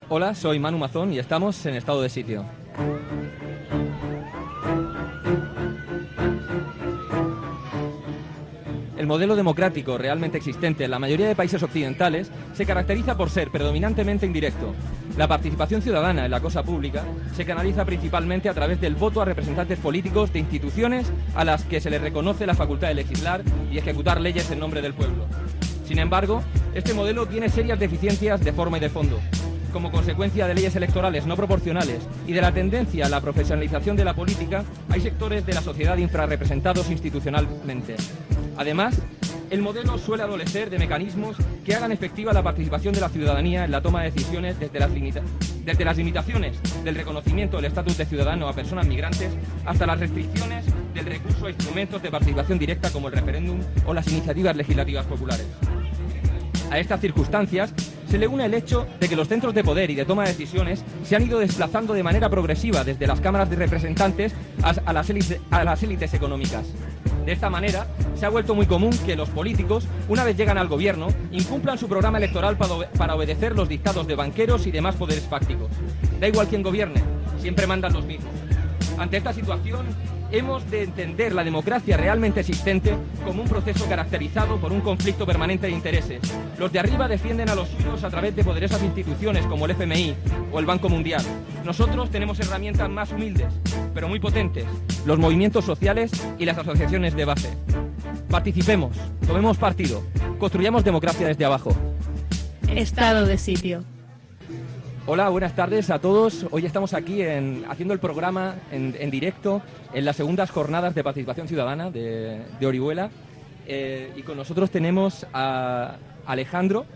Hola, soy Manu Mazón y estamos en Estado de Sitio. El modelo democrático realmente existente en la mayoría de países occidentales se caracteriza por ser predominantemente indirecto. La participación ciudadana en la cosa pública se canaliza principalmente a través del voto a representantes políticos de instituciones a las que se les reconoce la facultad de legislar y ejecutar leyes en nombre del pueblo. Sin embargo, este modelo tiene serias deficiencias de forma y de fondo. Como consecuencia de leyes electorales no proporcionales y de la tendencia a la profesionalización de la política, hay sectores de la sociedad infrarrepresentados institucionalmente. Además, el modelo suele adolecer de mecanismos que hagan efectiva la participación de la ciudadanía en la toma de decisiones desde las limitaciones del reconocimiento del estatus de ciudadano a personas migrantes hasta las restricciones del recurso a instrumentos de participación directa como el referéndum o las iniciativas legislativas populares. A estas circunstancias se le une el hecho de que los centros de poder y de toma de decisiones se han ido desplazando de manera progresiva desde las cámaras de representantes a las élites económicas. De esta manera, se ha vuelto muy común que los políticos, una vez llegan al gobierno, incumplan su programa electoral para obedecer los dictados de banqueros y demás poderes fácticos. Da igual quién gobierne, siempre mandan los mismos. Ante esta situación, hemos de entender la democracia realmente existente como un proceso caracterizado por un conflicto permanente de intereses. Los de arriba defienden a los suyos a través de poderosas instituciones como el FMI o el Banco Mundial. Nosotros tenemos herramientas más humildes, pero muy potentes, los movimientos sociales y las asociaciones de base. Participemos, tomemos partido, construyamos democracia desde abajo. Estado de Sitio. Hola, buenas tardes a todos. Hoy estamos aquí haciendo el programa en directo en las segundas jornadas de participación ciudadana de Orihuela. Y con nosotros tenemos a Alejandro,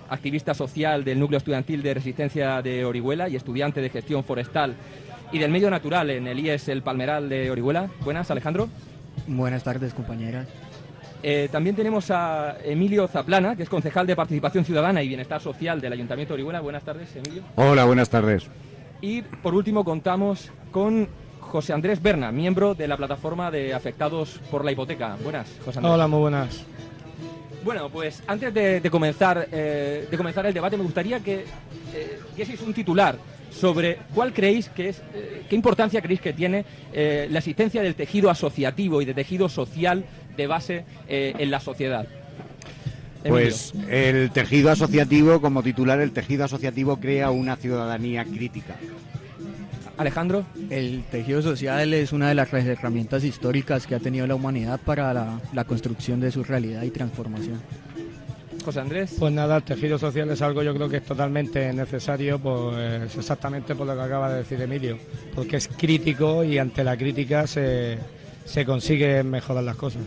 activista social del Núcleo Estudiantil de Resistencia de Orihuela y estudiante de Gestión Forestal y del Medio Natural en el IES El Palmeral de Orihuela. Buenas, Alejandro. Buenas tardes, compañeras. También tenemos a Emilio Zaplana, que es concejal de Participación Ciudadana y Bienestar Social del Ayuntamiento de Orihuela. Buenas tardes, Emilio. Hola, buenas tardes. Y por último contamos con José Andrés Berna, miembro de la plataforma de afectados por la hipoteca. Buenas, José Andrés. Hola, muy buenas. Bueno, pues antes de comenzar el debate, me gustaría que dieseis un titular sobre cuál creéis que es, qué importancia creéis que tiene la existencia del tejido asociativo y de tejido social de base en la sociedad. Pues el tejido asociativo, como titular, el tejido asociativo crea una ciudadanía crítica. Alejandro. El tejido social es una de las herramientas históricas que ha tenido la humanidad para la construcción de su realidad y transformación. José Andrés. Pues nada, el tejido social es algo yo creo que es totalmente necesario, pues exactamente por lo que acaba de decir Emilio, porque es crítico y ante la crítica se consiguen mejorar las cosas.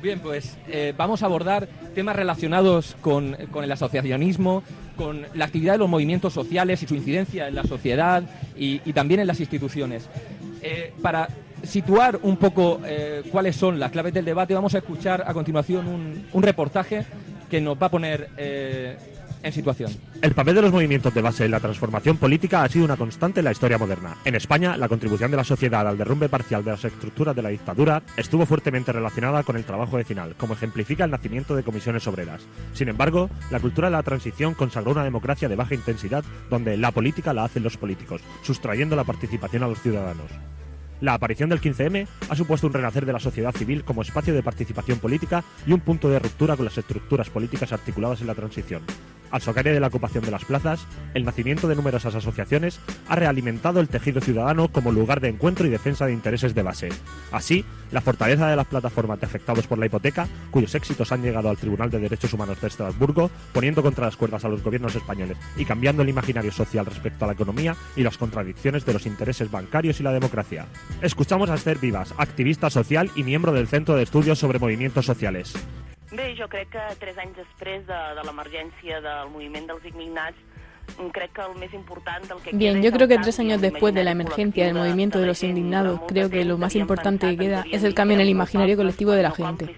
Bien, pues vamos a abordar temas relacionados con el asociacionismo, con la actividad de los movimientos sociales y su incidencia en la sociedad y también en las instituciones. Para situar un poco cuáles son las claves del debate, vamos a escuchar a continuación un reportaje que nos va a poner en situación. El papel de los movimientos de base en la transformación política ha sido una constante en la historia moderna. En España, la contribución de la sociedad al derrumbe parcial de las estructuras de la dictadura estuvo fuertemente relacionada con el trabajo vecinal, como ejemplifica el nacimiento de comisiones obreras. Sin embargo, la cultura de la transición consagró una democracia de baja intensidad donde la política la hacen los políticos, sustrayendo la participación a los ciudadanos. La aparición del 15M ha supuesto un renacer de la sociedad civil como espacio de participación política y un punto de ruptura con las estructuras políticas articuladas en la transición. Al socaire de la ocupación de las plazas, el nacimiento de numerosas asociaciones ha realimentado el tejido ciudadano como lugar de encuentro y defensa de intereses de base. Así, la fortaleza de las plataformas de afectados por la hipoteca, cuyos éxitos han llegado al Tribunal de Derechos Humanos de Estrasburgo, poniendo contra las cuerdas a los gobiernos españoles y cambiando el imaginario social respecto a la economía y las contradicciones de los intereses bancarios y la democracia. Escuchamos a Esther Vivas, activista social y miembro del Centro de Estudios sobre Movimientos Sociales. Bé, jo crec que 3 anys després de l'emergència del moviment dels indignats, crec que el més important del que Bien, yo creo que 3 años después de la emergencia del movimiento de los indignados, creo que lo más importante que queda es el cambio en el imaginario colectivo de la gente.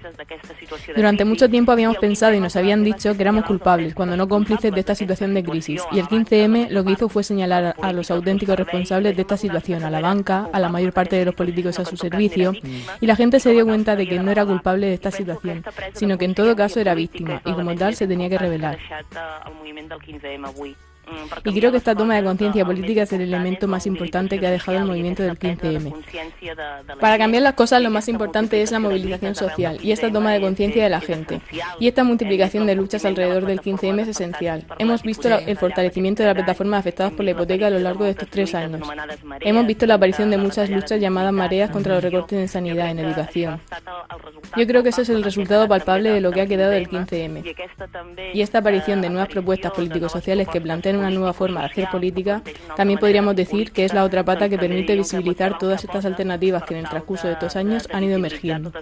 Durante mucho tiempo habíamos pensado y nos habían dicho que éramos culpables, cuando no cómplices de esta situación de crisis, y el 15M lo que hizo fue señalar a los auténticos responsables de esta situación, a la banca, a la mayor parte de los políticos a su servicio, y la gente se dio cuenta de que no era culpable de esta situación, sino que en todo caso era víctima, y como tal se tenía que revelar. Y creo que esta toma de conciencia política es el elemento más importante que ha dejado el movimiento del 15M. Para cambiar las cosas, lo más importante es la movilización social y esta toma de conciencia de la gente. Y esta multiplicación de luchas alrededor del 15M es esencial. Hemos visto el fortalecimiento de la plataforma de afectados por la hipoteca a lo largo de estos 3 años. Hemos visto la aparición de muchas luchas llamadas mareas contra los recortes en sanidad, en educación. Yo creo que eso es el resultado palpable de lo que ha quedado del 15M. Y esta aparición de nuevas propuestas político-sociales que plantean una nueva forma de hacer política, también podríamos decir que es la otra pata que permite visibilizar todas estas alternativas que en el transcurso de estos años han ido emergiendo.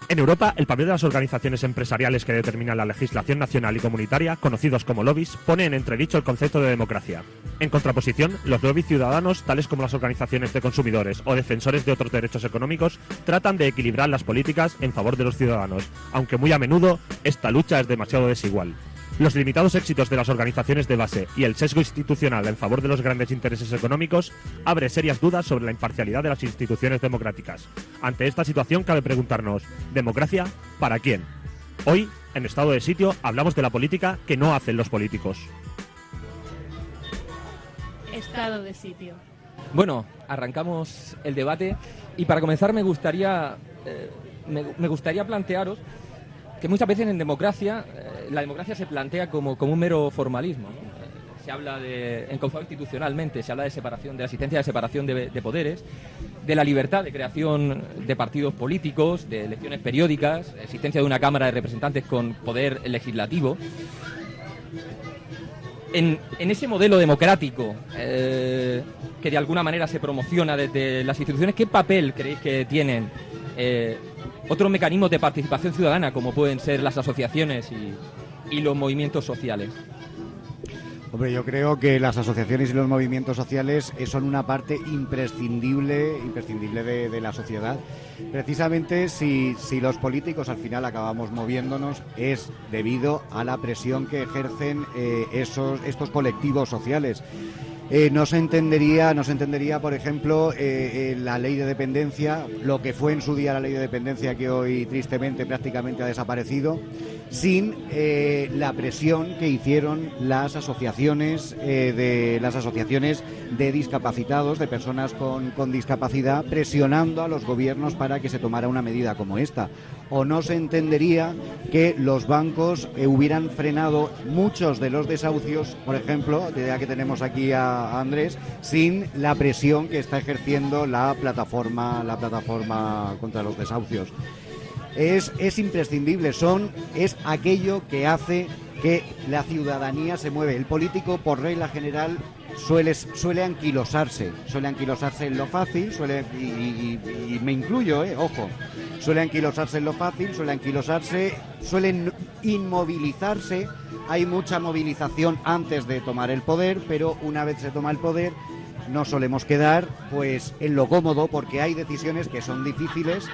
En Europa, el papel de las organizaciones empresariales que determinan la legislación nacional y comunitaria, conocidos como lobbies, pone en entredicho el concepto de democracia. En contraposición, los lobbies ciudadanos, tales como las organizaciones de consumidores o defensores de otros derechos económicos, tratan de equilibrar las políticas en favor de los ciudadanos, aunque muy a menudo esta lucha es demasiado desigual. Los limitados éxitos de las organizaciones de base y el sesgo institucional en favor de los grandes intereses económicos abre serias dudas sobre la imparcialidad de las instituciones democráticas. Ante esta situación cabe preguntarnos, ¿democracia para quién? Hoy, en Estado de Sitio, hablamos de la política que no hacen los políticos. Estado de Sitio. Bueno, arrancamos el debate y para comenzar me gustaría plantearos que muchas veces en democracia, la democracia se plantea como un mero formalismo, ¿no? Se habla encauzado institucionalmente, se habla de separación, de la existencia de separación de poderes, de la libertad de creación de partidos políticos, de elecciones periódicas, existencia de una Cámara de Representantes con poder legislativo. En ese modelo democrático que de alguna manera se promociona desde las instituciones, ¿qué papel creéis que tienen otros mecanismos de participación ciudadana, como pueden ser las asociaciones y los movimientos sociales? Hombre, yo creo que las asociaciones y los movimientos sociales son una parte imprescindible de la sociedad. Precisamente si los políticos al final acabamos moviéndonos es debido a la presión que ejercen estos colectivos sociales. No se entendería, por ejemplo, la ley de dependencia, lo que fue en su día la ley de dependencia, que hoy tristemente prácticamente ha desaparecido, sin la presión que hicieron las asociaciones de discapacitados, de personas con discapacidad, presionando a los gobiernos para que se tomara una medida como esta. O no se entendería que los bancos hubieran frenado muchos de los desahucios, por ejemplo, ya que tenemos aquí a Andrés, sin la presión que está ejerciendo la plataforma contra los desahucios. Es imprescindible, es aquello que hace que la ciudadanía se mueve. El político, por regla general, suele anquilosarse en lo fácil, y me incluyo, ojo, suele anquilosarse en lo fácil, suelen inmovilizarse. Hay mucha movilización antes de tomar el poder, pero una vez se toma el poder no solemos quedar pues en lo cómodo, porque hay decisiones que son difíciles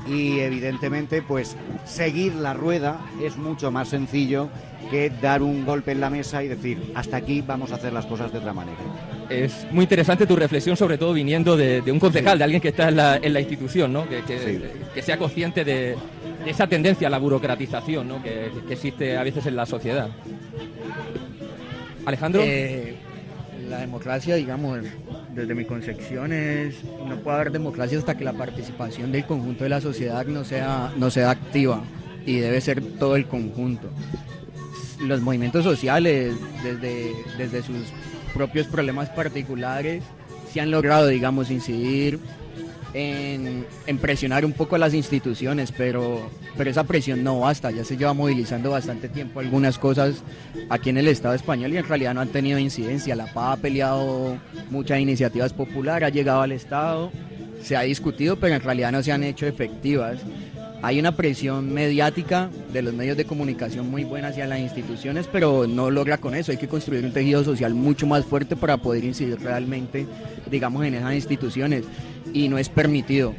y evidentemente pues seguir la rueda es mucho más sencillo que dar un golpe en la mesa y decir hasta aquí, vamos a hacer las cosas de otra manera. Es muy interesante tu reflexión, sobre todo viniendo de un concejal, de alguien que está en la institución, ¿no? Que sea consciente de esa tendencia a la burocratización, ¿no? que existe a veces en la sociedad. Alejandro. La democracia, digamos, desde mi concepción no puede haber democracia hasta que la participación del conjunto de la sociedad no sea activa, y debe ser todo el conjunto. Los movimientos sociales, desde sus propios problemas particulares, sí han logrado, digamos, incidir en presionar un poco a las instituciones, pero esa presión no basta. Ya se lleva movilizando bastante tiempo algunas cosas aquí en el Estado español y en realidad no han tenido incidencia. La PA ha peleado muchas iniciativas populares, ha llegado al Estado, se ha discutido, pero en realidad no se han hecho efectivas. Hay una presión mediática de los medios de comunicación muy buena hacia las instituciones, pero no logra con eso. Hay que construir un tejido social mucho más fuerte para poder incidir realmente, digamos, en esas instituciones. Y no es permitido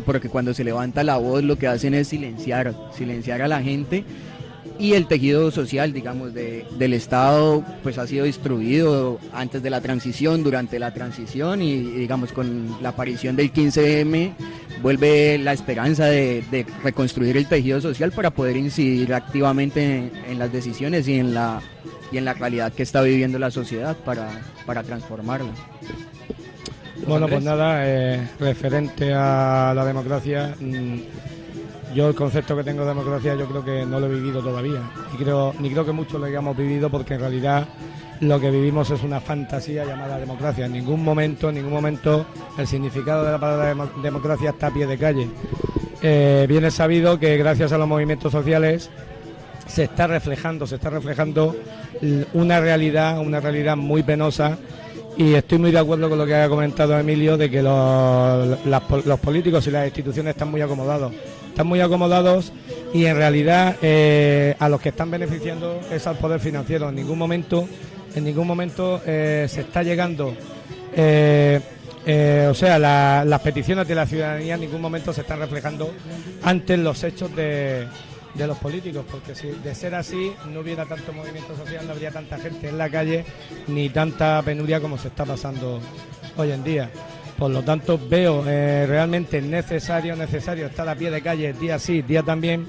porque cuando se levanta la voz lo que hacen es silenciar a la gente, y el tejido social, digamos, del Estado pues ha sido destruido antes de la transición, durante la transición y digamos con la aparición del 15M vuelve la esperanza de reconstruir el tejido social para poder incidir activamente en las decisiones y en la realidad que está viviendo la sociedad para transformarla. Bueno, pues nada, referente a la democracia, yo el concepto que tengo de democracia yo creo que no lo he vivido todavía, ni creo que muchos lo hayamos vivido, porque en realidad lo que vivimos es una fantasía llamada democracia. En ningún momento el significado de la palabra democracia está a pie de calle. Bien es sabido que gracias a los movimientos sociales se está reflejando una realidad muy penosa, y estoy muy de acuerdo con lo que ha comentado Emilio, de que los políticos y las instituciones están muy acomodados, y en realidad a los que están beneficiando es al poder financiero. En ningún momento se está llegando, las peticiones de la ciudadanía en ningún momento se están reflejando ante los hechos de los políticos, porque si de ser así no hubiera tanto movimiento social, no habría tanta gente en la calle ni tanta penuria como se está pasando hoy en día. Por lo tanto, veo realmente necesario estar a pie de calle día sí, día también,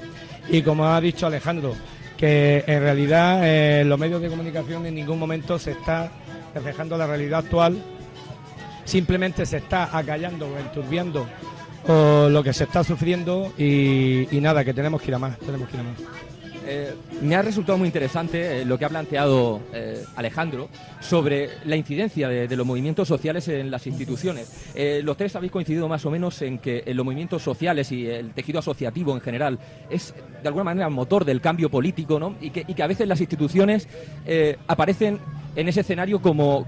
y como ha dicho Alejandro, que en realidad los medios de comunicación en ningún momento se está reflejando la realidad actual, simplemente se está acallando o enturbiando o lo que se está sufriendo, y nada, que tenemos que ir a más. Me ha resultado muy interesante lo que ha planteado Alejandro sobre la incidencia de los movimientos sociales en las instituciones. Los tres habéis coincidido más o menos en que los movimientos sociales y el tejido asociativo en general es de alguna manera el motor del cambio político, ¿no? Y que a veces las instituciones aparecen en ese escenario como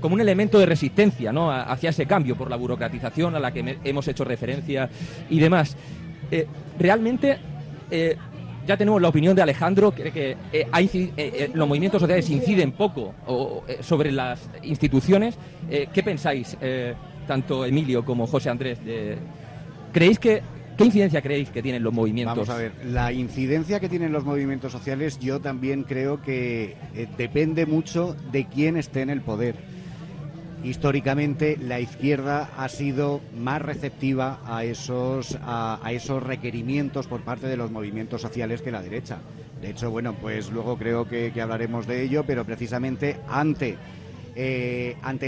un elemento de resistencia, ¿no?, hacia ese cambio por la burocratización a la que hemos hecho referencia y demás. Realmente, ya tenemos la opinión de Alejandro, que los movimientos sociales inciden poco sobre las instituciones. ¿Qué pensáis, tanto Emilio como José Andrés? ¿Qué incidencia creéis que tienen los movimientos? Vamos a ver, la incidencia que tienen los movimientos sociales yo también creo que depende mucho de quién esté en el poder. Históricamente la izquierda ha sido más receptiva a esos requerimientos por parte de los movimientos sociales que la derecha. De hecho, bueno, pues luego creo que hablaremos de ello, pero precisamente ante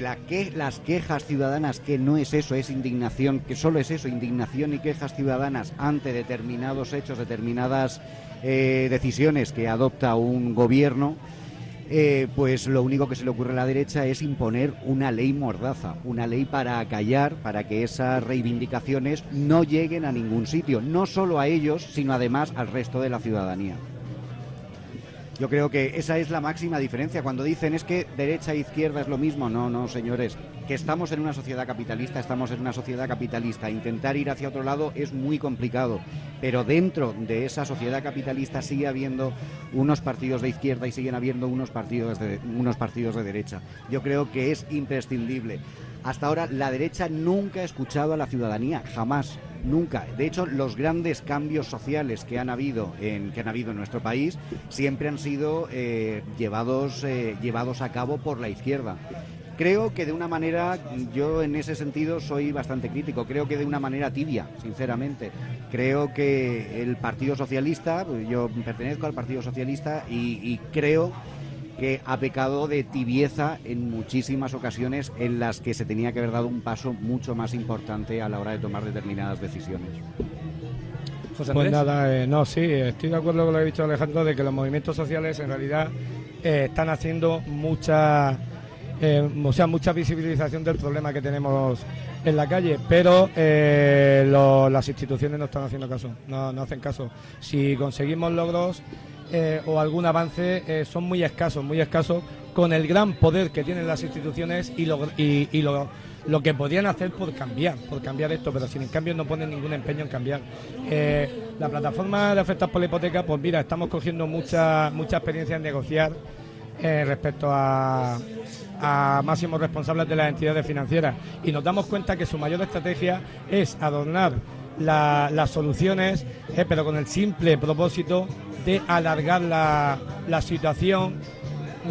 las quejas ciudadanas, que no es eso, es indignación, que solo es eso, indignación y quejas ciudadanas ante determinados hechos, determinadas decisiones que adopta un gobierno, pues lo único que se le ocurre a la derecha es imponer una ley mordaza, una ley para acallar, para que esas reivindicaciones no lleguen a ningún sitio, no solo a ellos, sino además al resto de la ciudadanía. Yo creo que esa es la máxima diferencia. Cuando dicen es que derecha e izquierda es lo mismo, no, señores, que estamos en una sociedad capitalista, Intentar ir hacia otro lado es muy complicado, pero dentro de esa sociedad capitalista sigue habiendo unos partidos de izquierda y siguen habiendo unos partidos de derecha. Yo creo que es imprescindible. Hasta ahora la derecha nunca ha escuchado a la ciudadanía, jamás. Nunca. De hecho, los grandes cambios sociales que han habido en nuestro país siempre han sido llevados a cabo por la izquierda. Creo que de una manera, yo en ese sentido soy bastante crítico, creo que de una manera tibia, sinceramente. Creo que el Partido Socialista, yo pertenezco al Partido Socialista y creo que ha pecado de tibieza en muchísimas ocasiones en las que se tenía que haber dado un paso mucho más importante a la hora de tomar determinadas decisiones. José Pues Andrés. nada, sí, estoy de acuerdo con lo que ha dicho Alejandro, de que los movimientos sociales en realidad están haciendo mucha visibilización del problema que tenemos en la calle, pero las instituciones no están haciendo caso, no hacen caso. Si conseguimos logros o algún avance, son muy escasos con el gran poder que tienen las instituciones y lo que podrían hacer por cambiar esto, pero sin en cambio no ponen ningún empeño en cambiar. La plataforma de afectados por la hipoteca, pues mira, estamos cogiendo mucha experiencia en negociar respecto a máximos responsables de las entidades financieras, y nos damos cuenta que su mayor estrategia es adornar las soluciones, pero con el simple propósito de alargar la situación,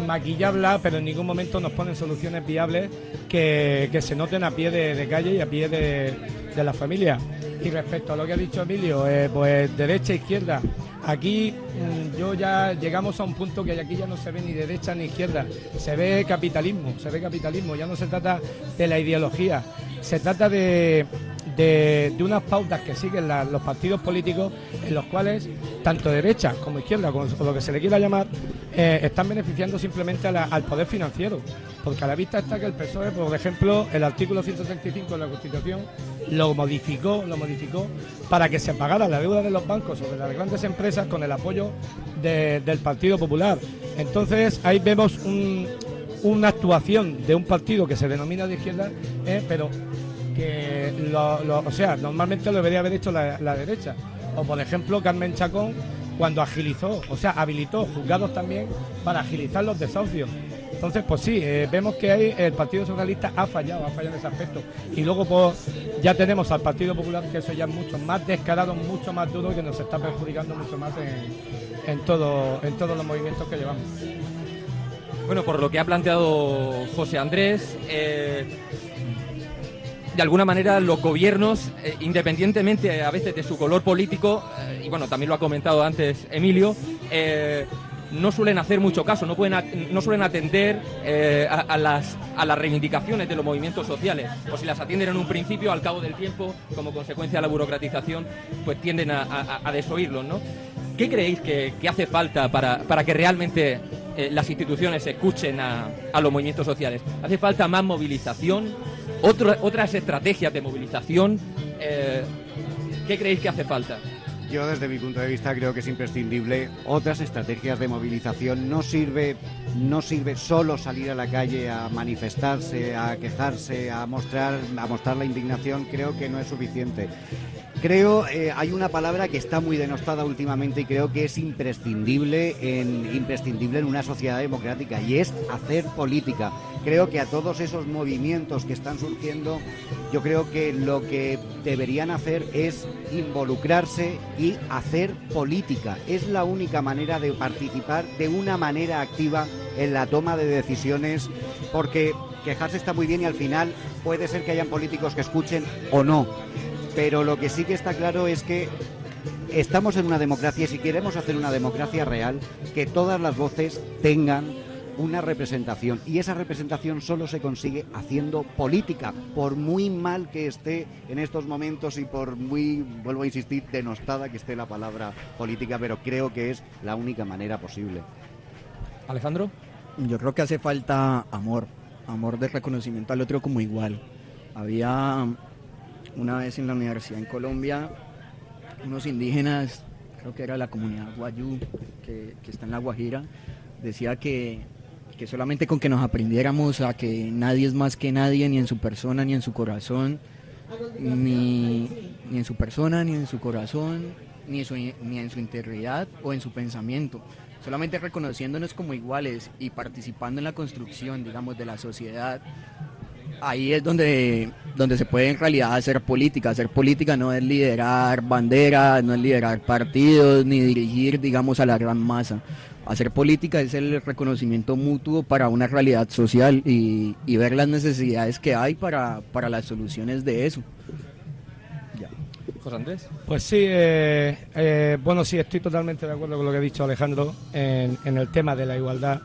maquillarla, pero en ningún momento nos ponen soluciones viables que se noten a pie de calle y a pie de la familia. Y respecto a lo que ha dicho Emilio, pues derecha e izquierda, aquí yo ya llegamos a un punto que aquí ya no se ve ni derecha ni izquierda, se ve capitalismo, ya no se trata de la ideología, se trata de unas pautas que siguen los partidos políticos, en los cuales tanto derecha como izquierda, o lo que se le quiera llamar, están beneficiando simplemente al poder financiero, porque a la vista está que el PSOE, por ejemplo, el artículo 135 de la Constitución lo modificó para que se pagara la deuda de los bancos sobre las grandes empresas con el apoyo del Partido Popular. Entonces ahí vemos una actuación de un partido que se denomina de izquierda, pero que o sea, normalmente lo debería haber hecho la derecha. O por ejemplo Carmen Chacón, cuando habilitó juzgados también para agilizar los desahucios. Entonces, pues sí, vemos que ahí el Partido Socialista ha fallado en ese aspecto. Y luego pues ya tenemos al Partido Popular, que eso ya es mucho más descarado, mucho más duro, y que nos está perjudicando mucho más en todos los movimientos que llevamos. Bueno, por lo que ha planteado José Andrés, de alguna manera los gobiernos, independientemente a veces de su color político, y bueno, también lo ha comentado antes Emilio, no suelen hacer mucho caso, no suelen atender a las reivindicaciones de los movimientos sociales, o si las atienden en un principio, al cabo del tiempo, como consecuencia de la burocratización, pues tienden a desoírlos, ¿no? ¿Qué creéis que hace falta para que realmente las instituciones escuchen a los movimientos sociales? ¿Hace falta más movilización? ¿Otras estrategias de movilización? ¿Qué creéis que hace falta? Yo, desde mi punto de vista, creo que es imprescindible otras estrategias de movilización. No sirve solo salir a la calle a manifestarse, a quejarse, a mostrar la indignación. Creo que no es suficiente. Hay una palabra que está muy denostada últimamente y creo que es imprescindible en una sociedad democrática, y es hacer política. Creo que a todos esos movimientos que están surgiendo, yo creo que lo que deberían hacer es involucrarse y hacer política. Es la única manera de participar de una manera activa en la toma de decisiones, porque quejarse está muy bien y al final puede ser que hayan políticos que escuchen o no. Pero lo que sí que está claro es que estamos en una democracia, y si queremos hacer una democracia real, que todas las voces tengan una representación, y esa representación solo se consigue haciendo política, por muy mal que esté en estos momentos y por muy, vuelvo a insistir, denostada que esté la palabra política, pero creo que es la única manera posible. Alejandro. Yo creo que hace falta amor de reconocimiento al otro como igual. Había una vez en la universidad en Colombia unos indígenas, creo que era la comunidad Guayú, que está en La Guajira, decía que solamente con que nos aprendiéramos a que nadie es más que nadie, ni en su persona, ni en su corazón, ni en su persona, ni en su corazón, ni en su integridad o en su pensamiento, solamente reconociéndonos como iguales y participando en la construcción, digamos, de la sociedad. Ahí es donde se puede en realidad hacer política. Hacer política no es liderar banderas, no es liderar partidos, ni dirigir, digamos, a la gran masa. Hacer política es el reconocimiento mutuo para una realidad social y ver las necesidades que hay para las soluciones de eso. Ya. José Andrés. Pues sí, bueno, sí, estoy totalmente de acuerdo con lo que ha dicho Alejandro en el tema de la igualdad.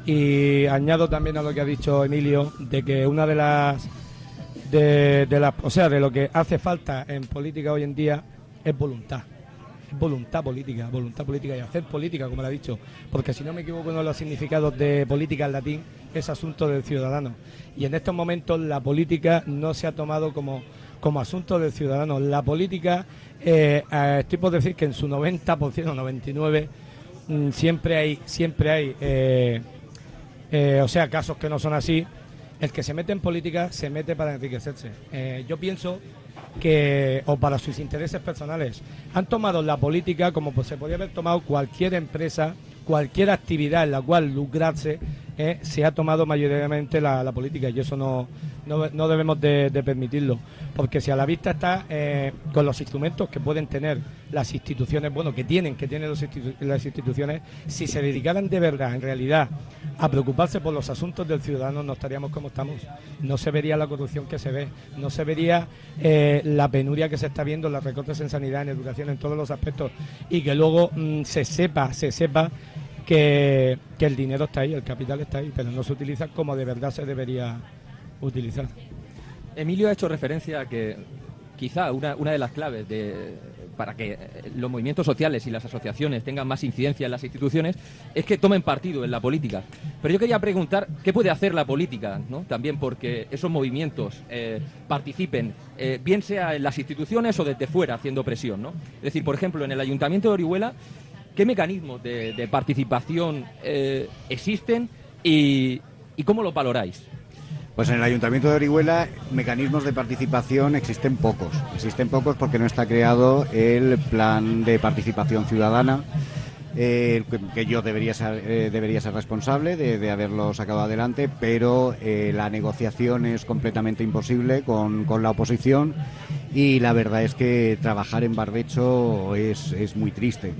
Y añado también a lo que ha dicho Emilio, de que una de lo que hace falta en política hoy en día es voluntad política y hacer política, como le ha dicho, porque si no me equivoco, uno de los significados de política en latín es asunto del ciudadano, y en estos momentos la política no se ha tomado como asunto del ciudadano. La política, estoy por decir que en su 90%, 99%, siempre hay casos que no son así. El que se mete en política se mete para enriquecerse. Yo pienso que, o para sus intereses personales, han tomado la política como pues se podría haber tomado cualquier empresa, cualquier actividad en la cual lucrarse, se ha tomado mayoritariamente la política, y eso no no debemos de permitirlo, porque si a la vista está con los instrumentos que pueden tener las instituciones, bueno, que tienen las instituciones, si se dedicaran de verdad, en realidad, a preocuparse por los asuntos del ciudadano, no estaríamos como estamos. No se vería la corrupción que se ve, no se vería la penuria que se está viendo, los recortes en sanidad, en educación, en todos los aspectos, y que luego se sepa que el dinero está ahí, el capital está ahí, pero no se utiliza como de verdad se debería utilizar. Emilio ha hecho referencia a que quizá una de las claves para que los movimientos sociales y las asociaciones tengan más incidencia en las instituciones es que tomen partido en la política. Pero yo quería preguntar qué puede hacer la política, ¿no? También porque esos movimientos participen, bien sea en las instituciones o desde fuera, haciendo presión, ¿no? Es decir, por ejemplo, en el Ayuntamiento de Orihuela, ¿qué mecanismos de participación existen y cómo los valoráis? Pues en el Ayuntamiento de Orihuela mecanismos de participación existen pocos. Existen pocos porque no está creado el plan de participación ciudadana, que yo debería ser responsable de haberlo sacado adelante, pero la negociación es completamente imposible con la oposición y la verdad es que trabajar en barbecho es muy triste.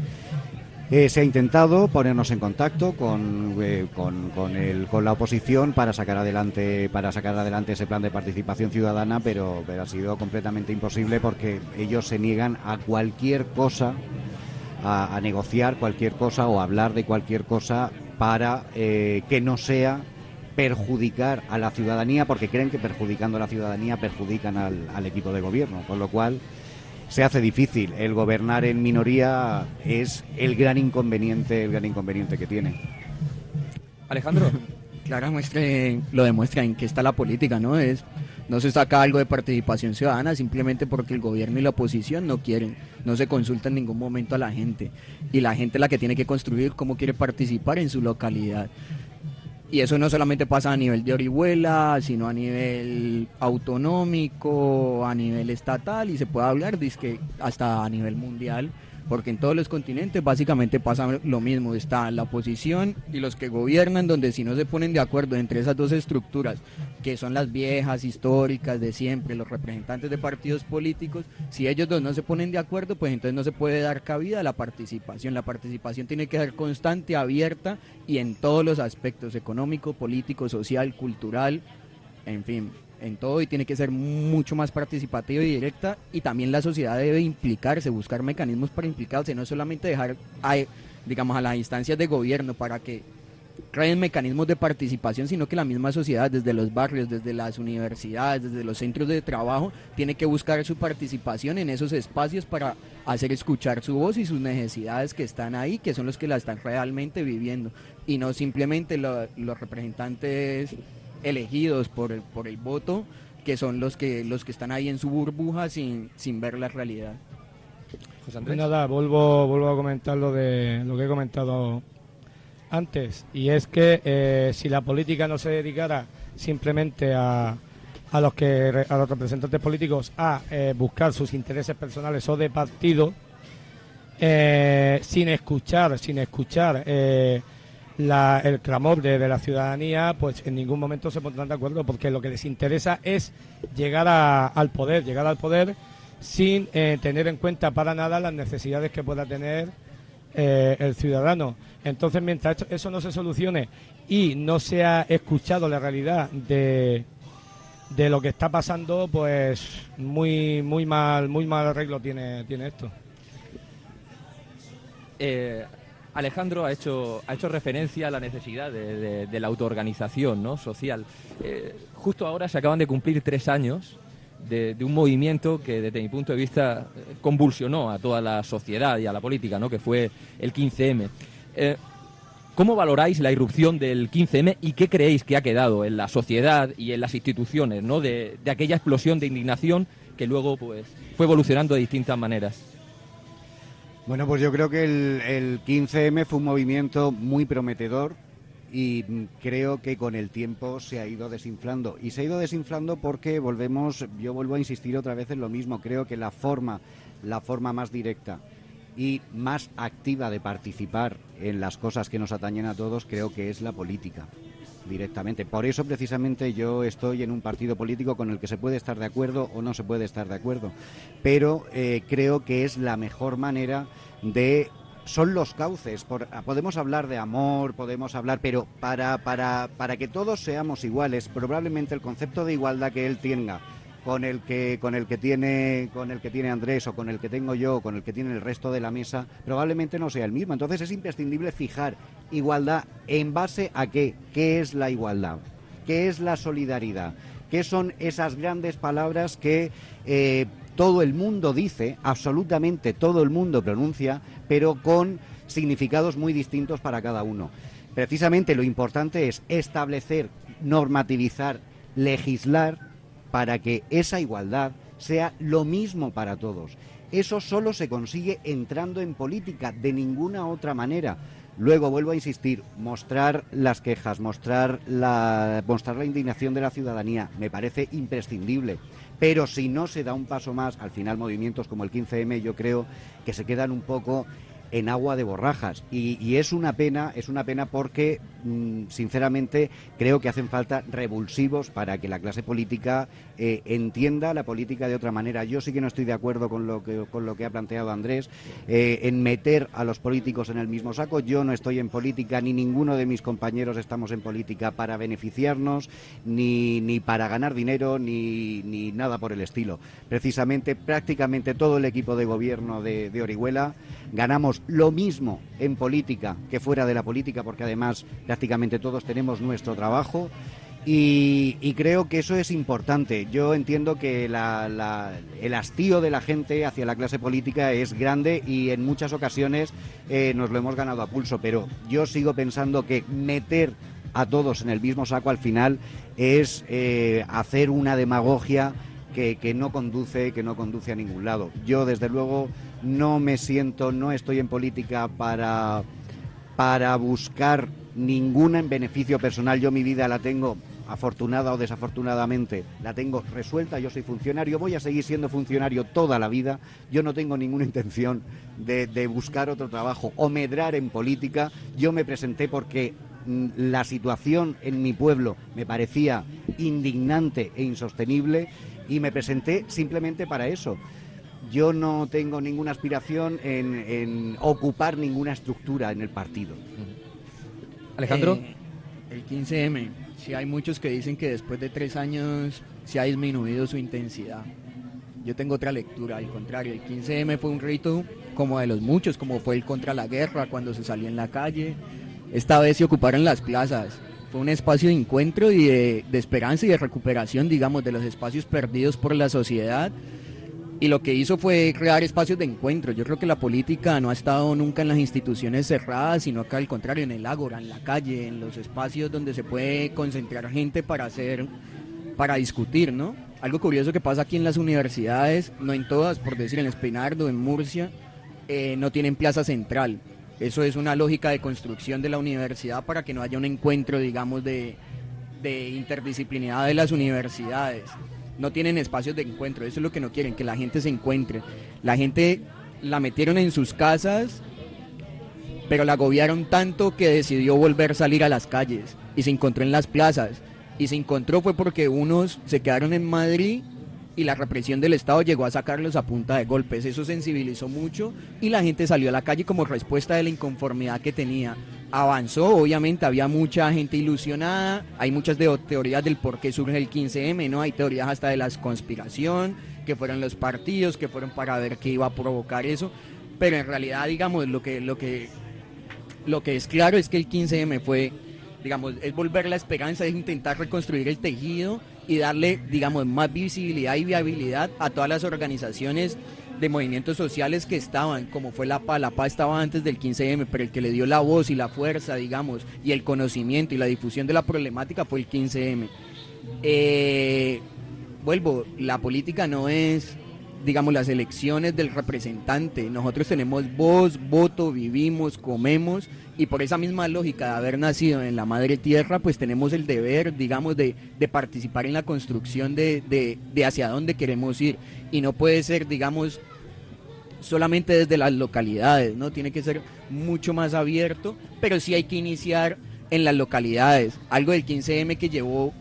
Se ha intentado ponernos en contacto con la oposición para sacar adelante ese plan de participación ciudadana, pero ha sido completamente imposible porque ellos se niegan a cualquier cosa, a negociar cualquier cosa o a hablar de cualquier cosa para que no sea perjudicar a la ciudadanía, porque creen que perjudicando a la ciudadanía perjudican al equipo de gobierno, con lo cual se hace difícil. El gobernar en minoría es el gran inconveniente que tiene. Alejandro. Claramente lo demuestra en que está la política, ¿no? No se saca algo de participación ciudadana simplemente porque el gobierno y la oposición no quieren, no se consulta en ningún momento a la gente. Y la gente es la que tiene que construir cómo quiere participar en su localidad. Y eso no solamente pasa a nivel de Orihuela, sino a nivel autonómico, a nivel estatal, y se puede hablar hasta a nivel mundial, porque en todos los continentes básicamente pasa lo mismo. Está la oposición y los que gobiernan, donde si no se ponen de acuerdo entre esas dos estructuras, que son las viejas, históricas, de siempre, los representantes de partidos políticos, si ellos dos no se ponen de acuerdo, pues entonces no se puede dar cabida a la participación. La participación tiene que ser constante, abierta y en todos los aspectos, económico, político, social, cultural, en fin, en todo, y tiene que ser mucho más participativa y directa, y también la sociedad debe implicarse, buscar mecanismos para implicarse, no solamente dejar a las instancias de gobierno para que creen mecanismos de participación, sino que la misma sociedad, desde los barrios, desde las universidades, desde los centros de trabajo, tiene que buscar su participación en esos espacios para hacer escuchar su voz y sus necesidades que están ahí, que son los que la están realmente viviendo, y no simplemente los representantes elegidos por el voto, que son los que están ahí en su burbuja sin ver la realidad. José Andrés. Nada, vuelvo a comentar lo que he comentado antes, y es que si la política no se dedicara simplemente a los representantes políticos a buscar sus intereses personales o de partido, sin escuchar el clamor de la ciudadanía, pues en ningún momento se pondrán de acuerdo, porque lo que les interesa es llegar al poder sin tener en cuenta para nada las necesidades que pueda tener el ciudadano. Entonces, mientras eso no se solucione y no se ha escuchado la realidad de lo que está pasando, pues muy mal arreglo tiene esto. Alejandro ha hecho referencia a la necesidad de la autoorganización, ¿no?, social. Justo ahora se acaban de cumplir 3 años de un movimiento que, desde mi punto de vista, convulsionó a toda la sociedad y a la política, ¿no?, que fue el 15M. ¿Cómo valoráis la irrupción del 15M y qué creéis que ha quedado en la sociedad y en las instituciones, ¿no?, de aquella explosión de indignación que luego pues fue evolucionando de distintas maneras? Bueno, pues yo creo que el 15M fue un movimiento muy prometedor y creo que con el tiempo se ha ido desinflando. Y se ha ido desinflando porque yo vuelvo a insistir otra vez en lo mismo. Creo que la forma más directa y más activa de participar en las cosas que nos atañen a todos, creo que es la política. directamente. Por eso precisamente yo estoy en un partido político con el que se puede estar de acuerdo o no se puede estar de acuerdo, pero creo que es la mejor manera de... Son los cauces, podemos hablar de amor, podemos hablar, pero para que todos seamos iguales, probablemente el concepto de igualdad que él tenga con el que tiene Andrés o con el que tengo yo o con el que tiene el resto de la mesa, probablemente no sea el mismo. Entonces es imprescindible fijar igualdad en base a qué es la igualdad, qué es la solidaridad, qué son esas grandes palabras que todo el mundo dice, absolutamente todo el mundo pronuncia, pero con significados muy distintos para cada uno. Precisamente lo importante es establecer, normativizar, legislar para que esa igualdad sea lo mismo para todos. Eso solo se consigue entrando en política, de ninguna otra manera. Luego, vuelvo a insistir, mostrar las quejas, mostrar la indignación de la ciudadanía, me parece imprescindible. Pero si no se da un paso más, al final movimientos como el 15M yo creo que se quedan un poco en agua de borrajas y es una pena porque sinceramente creo que hacen falta revulsivos para que la clase política entienda la política de otra manera. Yo sí que no estoy de acuerdo con lo que ha planteado Andrés en meter a los políticos en el mismo saco. Yo no estoy en política, ni ninguno de mis compañeros estamos en política para beneficiarnos ni para ganar dinero ni nada por el estilo. Precisamente prácticamente todo el equipo de gobierno de Orihuela ganamos lo mismo en política que fuera de la política, porque además prácticamente todos tenemos nuestro trabajo y creo que eso es importante. Yo entiendo que el hastío de la gente hacia la clase política es grande y en muchas ocasiones nos lo hemos ganado a pulso, pero yo sigo pensando que meter a todos en el mismo saco al final es hacer una demagogia que no conduce a ningún lado. Yo desde luego no estoy en política para buscar ningún beneficio personal. Yo mi vida la tengo, afortunada o desafortunadamente, la tengo resuelta. Yo soy funcionario, voy a seguir siendo funcionario toda la vida. Yo no tengo ninguna intención de buscar otro trabajo o medrar en política. Yo me presenté porque la situación en mi pueblo me parecía indignante e insostenible y me presenté simplemente para eso. Yo no tengo ninguna aspiración en ocupar ninguna estructura en el partido. Alejandro. El 15M, sí hay muchos que dicen que después de 3 años se ha disminuido su intensidad. Yo tengo otra lectura, al contrario, el 15M fue un rito como de los muchos, como fue el contra la guerra, cuando se salió en la calle. Esta vez se ocuparon las plazas. Fue un espacio de encuentro y de esperanza y de recuperación, digamos, de los espacios perdidos por la sociedad. Y lo que hizo fue crear espacios de encuentro. Yo creo que la política no ha estado nunca en las instituciones cerradas, sino que al contrario, en el ágora, en la calle, en los espacios donde se puede concentrar gente para discutir, ¿no? Algo curioso que pasa aquí en las universidades, no en todas, por decir en Espinardo, en Murcia, no tienen plaza central. Eso es una lógica de construcción de la universidad para que no haya un encuentro, digamos, de interdisciplinaridad de las universidades. No tienen espacios de encuentro, eso es lo que no quieren, que la gente se encuentre. La gente la metieron en sus casas, pero la agobiaron tanto que decidió volver a salir a las calles y se encontró en las plazas. Y se encontró fue porque unos se quedaron en Madrid y la represión del Estado llegó a sacarlos a punta de golpes. Eso sensibilizó mucho y la gente salió a la calle como respuesta de la inconformidad que tenía. Avanzó, obviamente había mucha gente ilusionada, hay muchas teorías del por qué surge el 15M, ¿no? Hay teorías hasta de la conspiración, que fueron los partidos, que fueron para ver qué iba a provocar eso, pero en realidad, digamos, lo que es claro es que el 15M fue, digamos, es volver la esperanza, es intentar reconstruir el tejido y darle, digamos, más visibilidad y viabilidad a todas las organizaciones de movimientos sociales que estaban, como fue la PA estaba antes del 15M, pero el que le dio la voz y la fuerza, digamos, y el conocimiento y la difusión de la problemática fue el 15M. Vuelvo, la política no es, digamos, las elecciones del representante. Nosotros tenemos voz, voto, vivimos, comemos, y por esa misma lógica de haber nacido en la madre tierra, pues tenemos el deber, digamos, de participar en la construcción de hacia dónde queremos ir. Y no puede ser, digamos, solamente desde las localidades, ¿no? Tiene que ser mucho más abierto, pero sí hay que iniciar en las localidades. Algo del 15M que llevó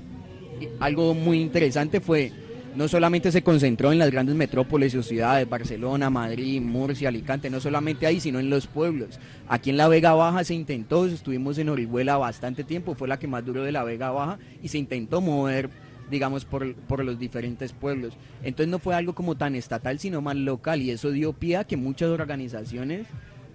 algo muy interesante fue, no solamente se concentró en las grandes metrópolis o ciudades, Barcelona, Madrid, Murcia, Alicante, no solamente ahí, sino en los pueblos. Aquí en la Vega Baja se intentó, estuvimos en Orihuela bastante tiempo, fue la que más duró de la Vega Baja, y se intentó mover, digamos, por los diferentes pueblos. Entonces no fue algo como tan estatal, sino más local, y eso dio pie a que muchas organizaciones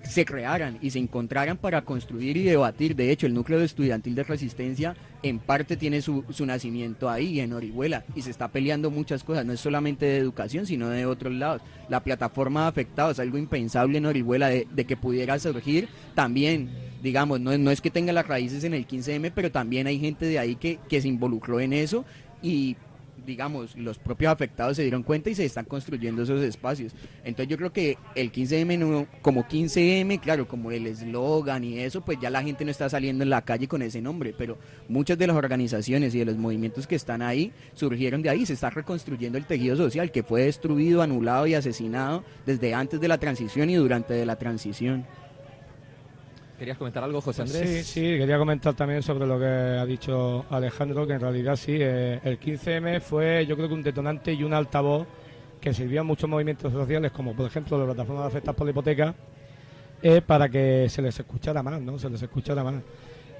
se crearan y se encontraran para construir y debatir. De hecho, el núcleo estudiantil de resistencia en parte tiene su nacimiento ahí, en Orihuela, y se está peleando muchas cosas, no es solamente de educación, sino de otros lados. La plataforma de afectados, algo impensable en Orihuela de que pudiera surgir también, digamos, no es que tenga las raíces en el 15M, pero también hay gente de ahí que se involucró en eso, y digamos, los propios afectados se dieron cuenta y se están construyendo esos espacios. Entonces yo creo que el 15M, no, como 15M, claro, como el eslogan y eso, pues ya la gente no está saliendo en la calle con ese nombre, pero muchas de las organizaciones y de los movimientos que están ahí surgieron de ahí, se está reconstruyendo el tejido social que fue destruido, anulado y asesinado desde antes de la transición y durante de la transición. ¿Querías comentar algo, José Andrés? Sí, quería comentar también sobre lo que ha dicho Alejandro, que en realidad sí, el 15M fue, yo creo que un detonante y un altavoz que sirvió a muchos movimientos sociales, como por ejemplo la plataforma de afectados por la hipoteca, para que se les escuchara más, ¿no? Se les escuchara más.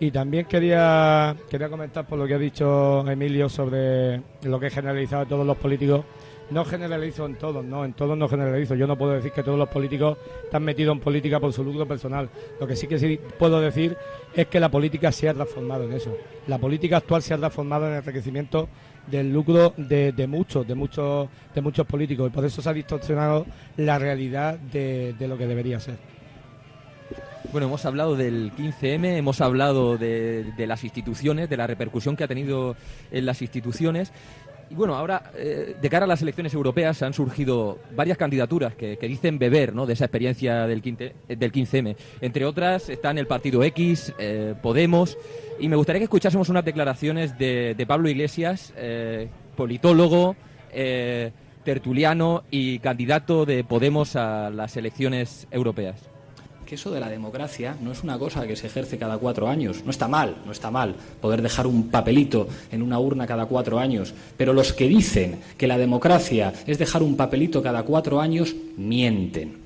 Y también quería comentar por lo que ha dicho Emilio sobre lo que he generalizado a todos los políticos. No generalizo en todos, no generalizo. Yo no puedo decir que todos los políticos están metidos en política por su lucro personal. Lo que sí puedo decir es que la política se ha transformado en eso. La política actual se ha transformado en el enriquecimiento del lucro de muchos políticos, y por eso se ha distorsionado la realidad de lo que debería ser. Bueno, hemos hablado del 15M, hemos hablado de las instituciones, de la repercusión que ha tenido en las instituciones. Y bueno, ahora, de cara a las elecciones europeas, han surgido varias candidaturas que dicen beber, ¿no?, de esa experiencia del 15M. Entre otras están el Partido X, Podemos, y me gustaría que escuchásemos unas declaraciones de Pablo Iglesias, politólogo, tertuliano y candidato de Podemos a las elecciones europeas. Que eso de la democracia no es una cosa que se ejerce cada 4 años. No está mal poder dejar un papelito en una urna cada 4 años, pero los que dicen que la democracia es dejar un papelito cada 4 años, mienten.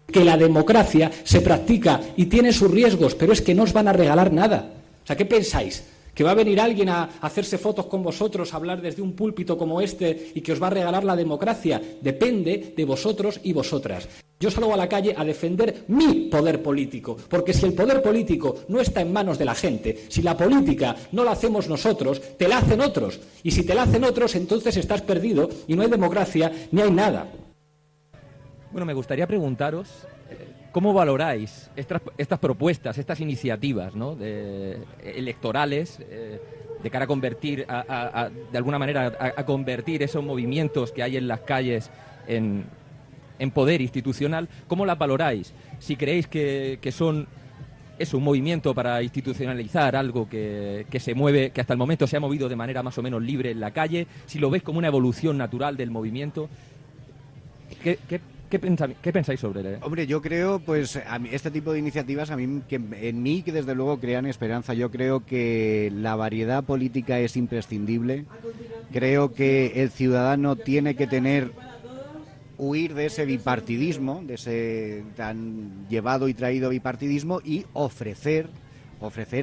Que la democracia se practica y tiene sus riesgos, pero es que no os van a regalar nada. O sea, ¿qué pensáis? ¿Que va a venir alguien a hacerse fotos con vosotros, a hablar desde un púlpito como este y que os va a regalar la democracia? Depende de vosotros y vosotras. Yo salgo a la calle a defender mi poder político, porque si el poder político no está en manos de la gente, si la política no la hacemos nosotros, te la hacen otros. Y si te la hacen otros, entonces estás perdido y no hay democracia ni hay nada. Bueno, me gustaría preguntaros cómo valoráis estas propuestas, estas iniciativas, ¿no?, electorales, de cara a convertir, de alguna manera, a convertir esos movimientos que hay en las calles en poder institucional. ¿Cómo las valoráis? Si creéis que son un movimiento para institucionalizar algo que se mueve, que hasta el momento se ha movido de manera más o menos libre en la calle, si lo veis como una evolución natural del movimiento, ¿qué pensáis sobre él? Hombre, yo creo, pues, a mí, este tipo de iniciativas, en mí, que desde luego crean esperanza. Yo creo que la variedad política es imprescindible. Creo que el ciudadano tiene que huir de ese bipartidismo, de ese tan llevado y traído bipartidismo, y ofrecer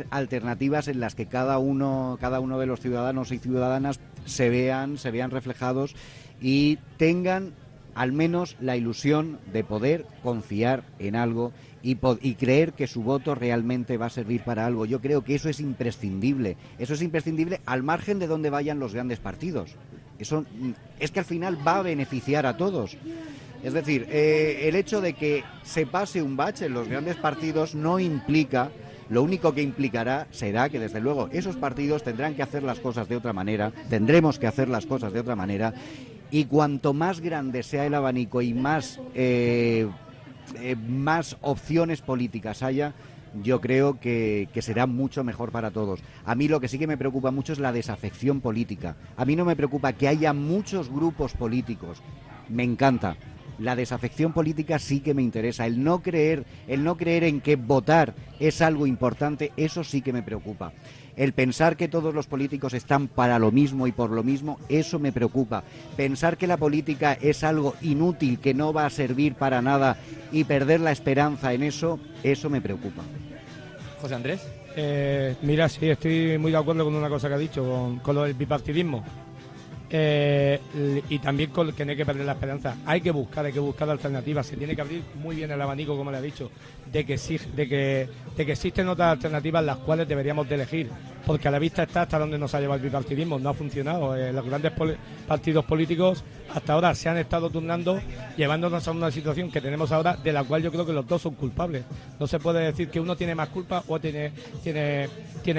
alternativas en las que cada uno de los ciudadanos y ciudadanas se vean reflejados y tengan al menos la ilusión de poder confiar en algo y creer que su voto realmente va a servir para algo. Yo creo que eso es imprescindible al margen de dónde vayan los grandes partidos. Eso es que al final va a beneficiar a todos. Es decir, el hecho de que se pase un bache en los grandes partidos no implica, lo único que implicará será que desde luego esos partidos tendrán que hacer las cosas de otra manera, tendremos que hacer las cosas de otra manera, y cuanto más grande sea el abanico y más opciones políticas haya, yo creo que será mucho mejor para todos. A mí lo que sí que me preocupa mucho es la desafección política. A mí no me preocupa que haya muchos grupos políticos, me encanta, La desafección política sí que me interesa. El no creer en que votar es algo importante, eso sí que me preocupa. El pensar que todos los políticos están para lo mismo y por lo mismo, eso me preocupa. Pensar que la política es algo inútil, que no va a servir para nada y perder la esperanza en eso, eso me preocupa. José Andrés. Mira, sí, estoy muy de acuerdo con una cosa que ha dicho, con lo del bipartidismo. Y también con que no hay que perder la esperanza. Hay que buscar alternativas. Se tiene que abrir muy bien el abanico, como le he dicho, de que existen otras alternativas las cuales deberíamos de elegir, porque a la vista está hasta dónde nos ha llevado el bipartidismo. No ha funcionado. Los grandes partidos políticos hasta ahora se han estado turnando, llevándonos a una situación que tenemos ahora, de la cual yo creo que los dos son culpables. No se puede decir que uno tiene más culpa o tiene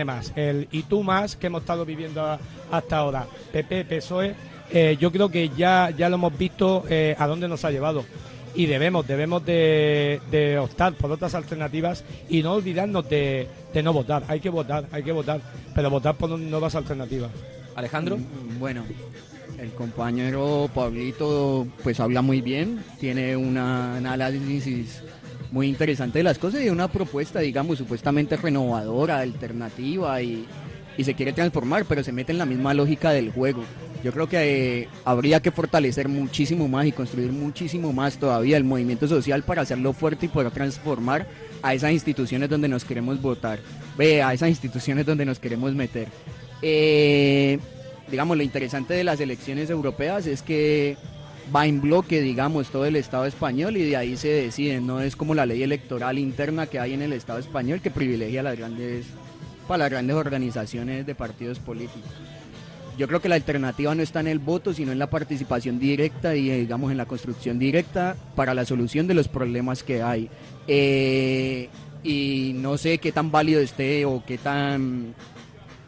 más. El y tú más que hemos estado viviendo hasta ahora, PP, PSOE, yo creo que ya lo hemos visto a dónde nos ha llevado. Y debemos de optar por otras alternativas y no olvidarnos de no votar. Hay que votar, pero votar por nuevas alternativas. Alejandro. Bueno, el compañero Pablito pues habla muy bien, tiene un análisis muy interesante de las cosas y una propuesta, digamos, supuestamente renovadora, alternativa y se quiere transformar, pero se mete en la misma lógica del juego. Yo creo que habría que fortalecer muchísimo más y construir muchísimo más todavía el movimiento social para hacerlo fuerte y poder transformar a esas instituciones donde nos queremos votar, a esas instituciones donde nos queremos meter. Digamos, lo interesante de las elecciones europeas es que va en bloque, digamos, todo el Estado español y de ahí se deciden, no es como la ley electoral interna que hay en el Estado español que privilegia las grandes organizaciones de partidos políticos. Yo creo que la alternativa no está en el voto, sino en la participación directa y, digamos, en la construcción directa para la solución de los problemas que hay. Y no sé qué tan válido esté o qué tan,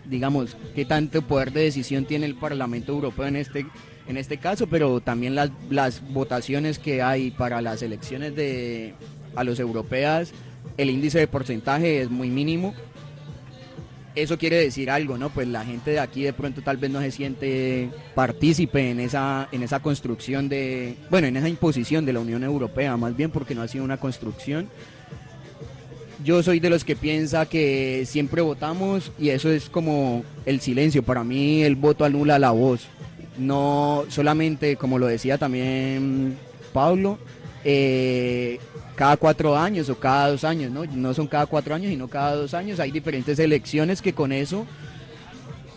digamos, qué tanto poder de decisión tiene el Parlamento Europeo en este caso, pero también las votaciones que hay para las elecciones a los europeas, el índice de porcentaje es muy mínimo. Eso quiere decir algo, ¿no? Pues la gente de aquí de pronto tal vez no se siente partícipe en esa construcción en esa imposición de la Unión Europea, más bien porque no ha sido una construcción. Yo soy de los que piensa que siempre votamos y eso es como el silencio. Para mí el voto anula la voz. No solamente, como lo decía también Pablo, cada 4 años o cada 2 años, ¿no? No son cada 4 años, sino cada 2 años. Hay diferentes elecciones que con eso,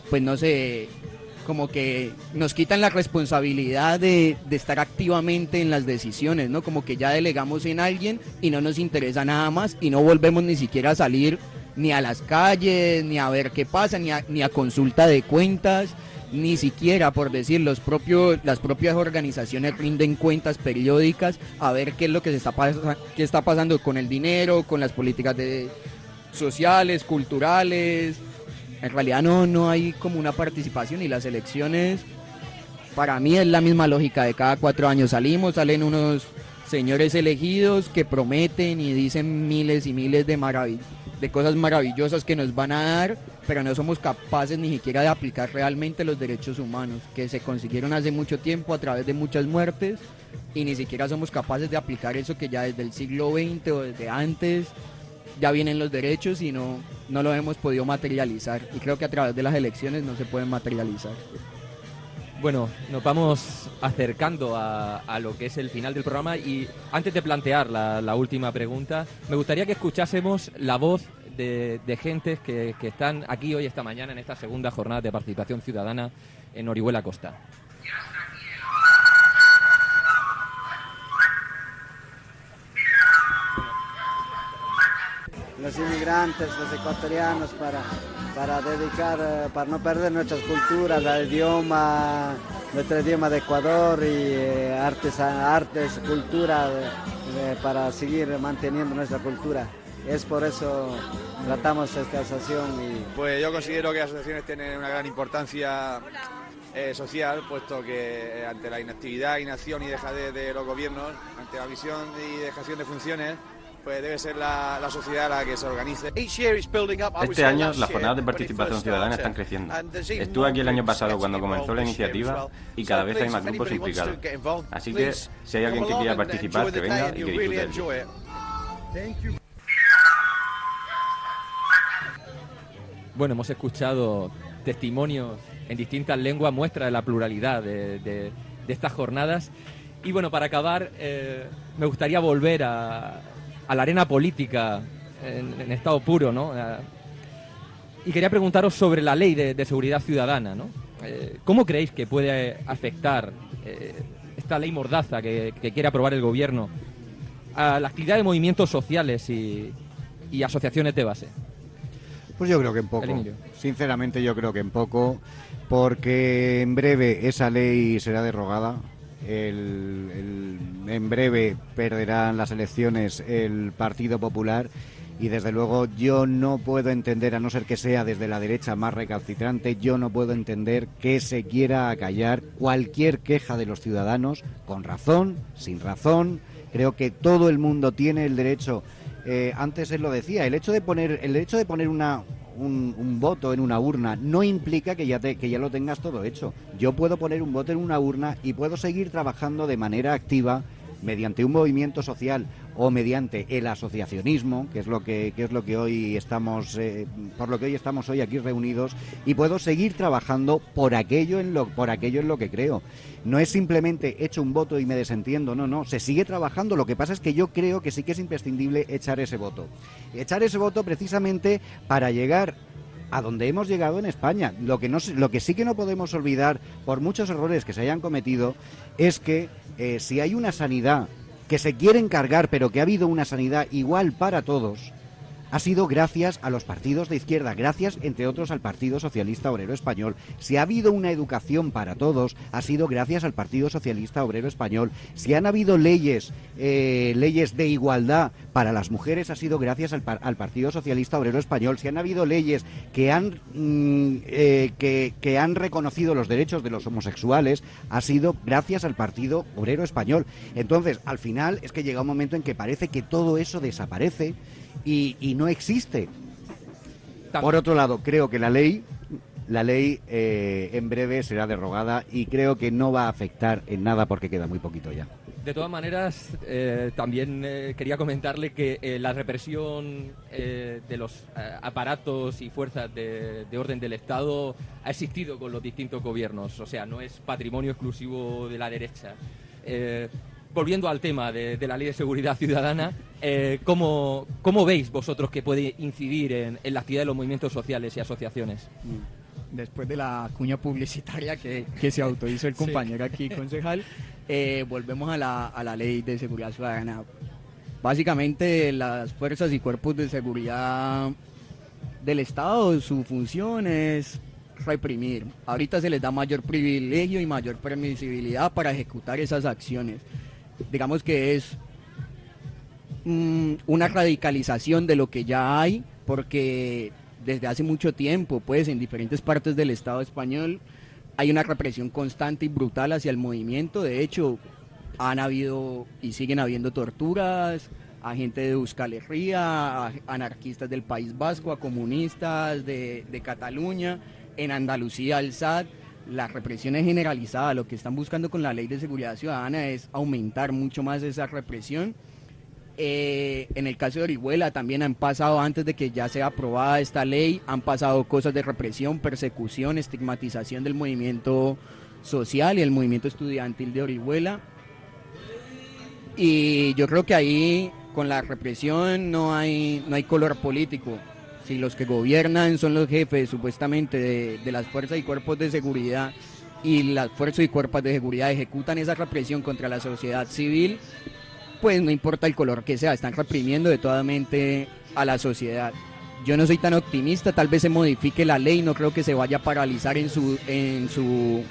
pues no sé, como que nos quitan la responsabilidad de estar activamente en las decisiones, ¿no? Como que ya delegamos en alguien y no nos interesa nada más y no volvemos ni siquiera a salir ni a las calles, ni a ver qué pasa, ni a consulta de cuentas. Ni siquiera, por decir, las propias organizaciones rinden cuentas periódicas a ver qué es lo que qué está pasando con el dinero, con las políticas sociales, culturales. En realidad no hay como una participación y las elecciones, para mí es la misma lógica de cada 4 años. Salen unos señores elegidos que prometen y dicen miles y miles de cosas maravillosas que nos van a dar, pero no somos capaces ni siquiera de aplicar realmente los derechos humanos que se consiguieron hace mucho tiempo a través de muchas muertes y ni siquiera somos capaces de aplicar eso que ya desde el siglo XX o desde antes ya vienen los derechos y no lo hemos podido materializar y creo que a través de las elecciones no se pueden materializar. Bueno, nos vamos acercando a lo que es el final del programa y antes de plantear la última pregunta, me gustaría que escuchásemos la voz de gentes que están aquí hoy, esta mañana, en esta segunda jornada de participación ciudadana en Orihuela Costa. Los inmigrantes, los ecuatorianos, para dedicar, para no perder nuestras culturas, nuestro idioma de Ecuador y artes, cultura, para seguir manteniendo nuestra cultura. Es por eso tratamos esta asociación. Pues yo considero que las asociaciones tienen una gran importancia social, puesto que ante la inactividad, inacción y dejadez de los gobiernos, ante la visión y dejación de funciones, pues debe ser la sociedad la que se organice. Este año las jornadas de participación ciudadana están creciendo. Estuve aquí el año pasado cuando comenzó la iniciativa y cada vez hay más grupos implicados. Así que si hay alguien que quiera participar, que venga y que disfrute del día. Bueno, hemos escuchado testimonios en distintas lenguas, muestra de la pluralidad de estas jornadas. Y bueno, para acabar, me gustaría volver a la arena política en estado puro, ¿no? Y quería preguntaros sobre la ley de seguridad ciudadana, ¿no? ¿Cómo creéis que puede afectar esta ley mordaza que quiere aprobar el gobierno a la actividad de movimientos sociales y asociaciones de base? Pues yo creo que en poco. Sinceramente yo creo que en poco, porque en breve esa ley será derogada. En breve perderán las elecciones el Partido Popular y desde luego yo no puedo entender, a no ser que sea desde la derecha más recalcitrante, yo no puedo entender que se quiera acallar cualquier queja de los ciudadanos, con razón, sin razón. Creo que todo el mundo tiene el derecho. Antes él lo decía, el hecho de poner un voto en una urna no implica que ya lo tengas todo hecho. Yo puedo poner un voto en una urna y puedo seguir trabajando de manera activa mediante un movimiento social o mediante el asociacionismo, que es lo que hoy estamos por lo que hoy estamos hoy aquí reunidos, y puedo seguir trabajando por aquello en lo que creo. No es simplemente echo un voto y me desentiendo, no, se sigue trabajando. Lo que pasa es que yo creo que sí que es imprescindible echar ese voto precisamente para llegar a donde hemos llegado en España. Lo que sí que no podemos olvidar, por muchos errores que se hayan cometido, es que si hay una sanidad que se quiere encargar, pero que ha habido una sanidad igual para todos, ha sido gracias a los partidos de izquierda, gracias, entre otros, al Partido Socialista Obrero Español. Si ha habido una educación para todos, ha sido gracias al Partido Socialista Obrero Español. Si han habido leyes de igualdad para las mujeres, ha sido gracias al Partido Socialista Obrero Español. Si han habido leyes que han reconocido los derechos de los homosexuales, ha sido gracias al Partido Obrero Español. Entonces, al final, es que llega un momento en que parece que todo eso desaparece y no existe. Por otro lado, creo que la ley en breve será derogada y creo que no va a afectar en nada porque queda muy poquito ya. De todas maneras, también quería comentarle que la represión de los aparatos y fuerzas de orden del Estado ha existido con los distintos gobiernos, o sea, no es patrimonio exclusivo de la derecha. Volviendo al tema de la Ley de Seguridad Ciudadana, ¿cómo veis vosotros que puede incidir en la actividad de los movimientos sociales y asociaciones? Después de la cuña publicitaria que se autohizo el compañero aquí, concejal, volvemos a la Ley de Seguridad Ciudadana. Básicamente, las fuerzas y cuerpos de seguridad del Estado, su función es reprimir. Ahorita se les da mayor privilegio y mayor permisibilidad para ejecutar esas acciones. Digamos que es una radicalización de lo que ya hay, porque desde hace mucho tiempo, pues en diferentes partes del Estado español hay una represión constante y brutal hacia el movimiento. De hecho, han habido y siguen habiendo torturas a gente de Euskal Herria, a anarquistas del País Vasco, a comunistas de Cataluña, en Andalucía al SAT. La represión es generalizada. Lo que están buscando con la Ley de Seguridad Ciudadana es aumentar mucho más esa represión. En el caso de Orihuela también han pasado, antes de que ya sea aprobada esta ley, han pasado cosas de represión, persecución, estigmatización del movimiento social y el movimiento estudiantil de Orihuela. Y yo creo que ahí con la represión no hay color político. Si los que gobiernan son los jefes supuestamente de las fuerzas y cuerpos de seguridad, y las fuerzas y cuerpos de seguridad ejecutan esa represión contra la sociedad civil, pues no importa el color que sea, están reprimiendo de toda mente a la sociedad. Yo no soy tan optimista, tal vez se modifique la ley, no creo que se vaya a paralizar en su